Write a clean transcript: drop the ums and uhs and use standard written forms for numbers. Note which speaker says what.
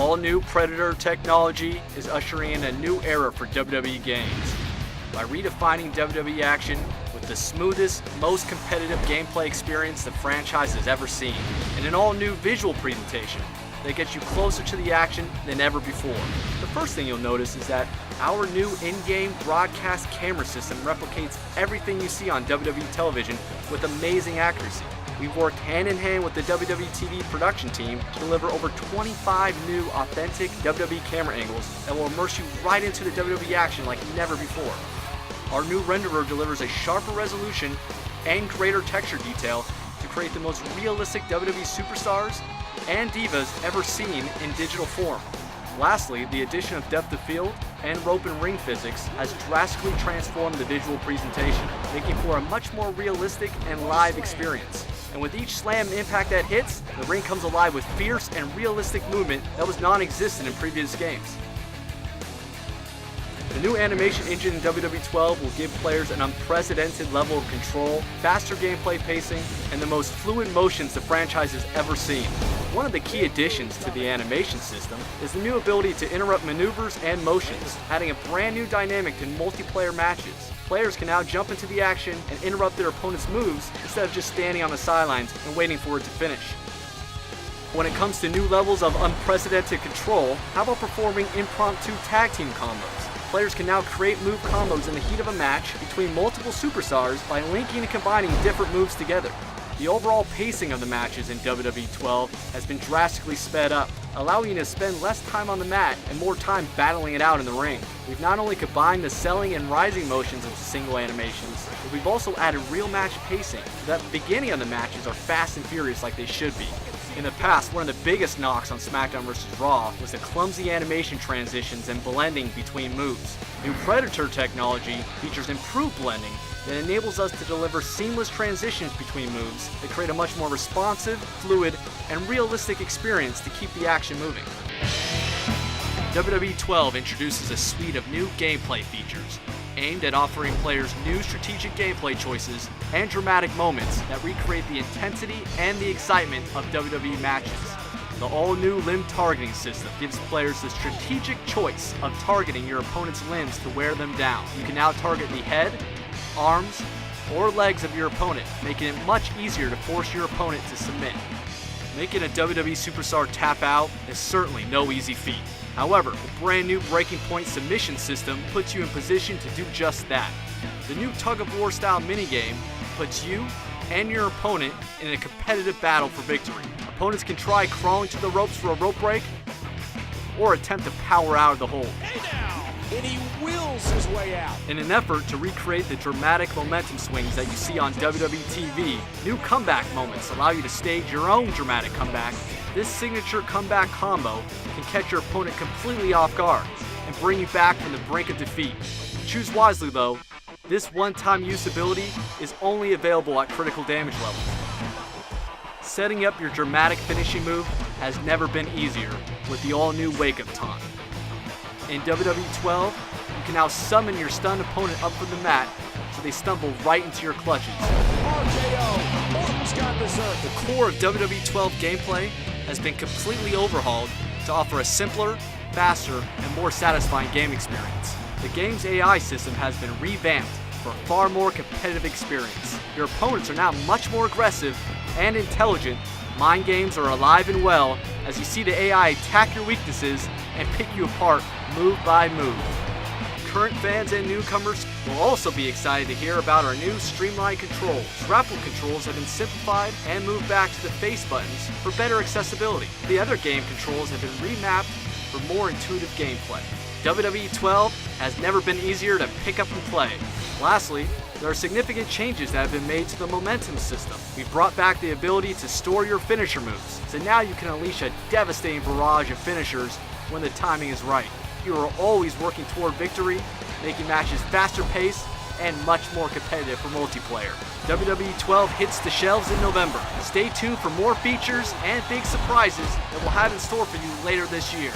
Speaker 1: all-new Predator technology is ushering in a new era for WWE games. By redefining WWE action with the smoothest, most competitive gameplay experience the franchise has ever seen, and an all-new visual presentation that gets you closer to the action than ever before. The first thing you'll notice is that our new in-game broadcast camera system replicates everything you see on WWE television with amazing accuracy. We've worked hand-in-hand with the WWE TV production team to deliver over 25 new authentic WWE camera angles that will immerse you right into the WWE action like never before. Our new renderer delivers a sharper resolution and greater texture detail to create the most realistic WWE superstars and divas ever seen in digital form. Lastly, the addition of depth of field and rope and ring physics has drastically transformed the visual presentation, making for a much more realistic and live experience. And with each slam impact that hits, the ring comes alive with fierce and realistic movement that was non-existent in previous games. The new animation engine in WWE 12 will give players an unprecedented level of control, faster gameplay pacing, and the most fluid motions the franchise has ever seen. One of the key additions to the animation system is the new ability to interrupt maneuvers and motions, adding a brand new dynamic to multiplayer matches. Players can now jump into the action and interrupt their opponent's moves instead of just standing on the sidelines and waiting for it to finish. When it comes to new levels of unprecedented control, how about performing impromptu tag team combos? Players can now create move combos in the heat of a match between multiple superstars by linking and combining different moves together. The overall pacing of the matches in WWE 12 has been drastically sped up, allowing you to spend less time on the mat and more time battling it out in the ring. We've not only combined the selling and rising motions into single animations, but we've also added real match pacing so that the beginning of the matches are fast and furious like they should be. In the past, one of the biggest knocks on SmackDown vs. Raw was the clumsy animation transitions and blending between moves. New Predator technology features improved blending that enables us to deliver seamless transitions between moves that create a much more responsive, fluid, and realistic experience to keep the action moving. WWE 12 introduces a suite of new gameplay features aimed at offering players new strategic gameplay choices and dramatic moments that recreate the intensity and the excitement of WWE matches. The all-new limb targeting system gives players the strategic choice of targeting your opponent's limbs to wear them down. You can now target the head, arms, or legs of your opponent, making it much easier to force your opponent to submit. Making a WWE superstar tap out is certainly no easy feat. However, the brand new breaking point submission system puts you in position to do just that. The new tug-of-war style minigame puts you and your opponent in a competitive battle for victory. Opponents can try crawling to the ropes for a rope break or attempt to power out of the hold.
Speaker 2: Hey now! And he wills his way out.
Speaker 1: In an effort to recreate the dramatic momentum swings that you see on WWE TV, new comeback moments allow you to stage your own dramatic comeback. This signature comeback combo can catch your opponent completely off guard and bring you back from the brink of defeat. Choose wisely though, this one-time use ability is only available at critical damage levels. Setting up your dramatic finishing move has never been easier with the all-new wake-up taunt. In WWE 12, you can now summon your stunned opponent up from the mat so they stumble right into your clutches.
Speaker 2: RKO! Orton's got berserk.
Speaker 1: The core of WWE 12 gameplay has been completely overhauled to offer a simpler, faster, and more satisfying game experience. The game's AI system has been revamped for a far more competitive experience. Your opponents are now much more aggressive and intelligent. Mind games are alive and well as you see the AI attack your weaknesses and pick you apart move by move. Current fans and newcomers will also be excited to hear about our new streamlined controls. Grapple controls have been simplified and moved back to the face buttons for better accessibility. The other game controls have been remapped for more intuitive gameplay. WWE 12 has never been easier to pick up and play. Lastly, there are significant changes that have been made to the momentum system. We've brought back the ability to store your finisher moves, so now you can unleash a devastating barrage of finishers when the timing is right. You are always working toward victory, making matches faster paced and much more competitive for multiplayer. WWE 12 hits the shelves in November. Stay tuned for more features and big surprises that we'll have in store for you later this year.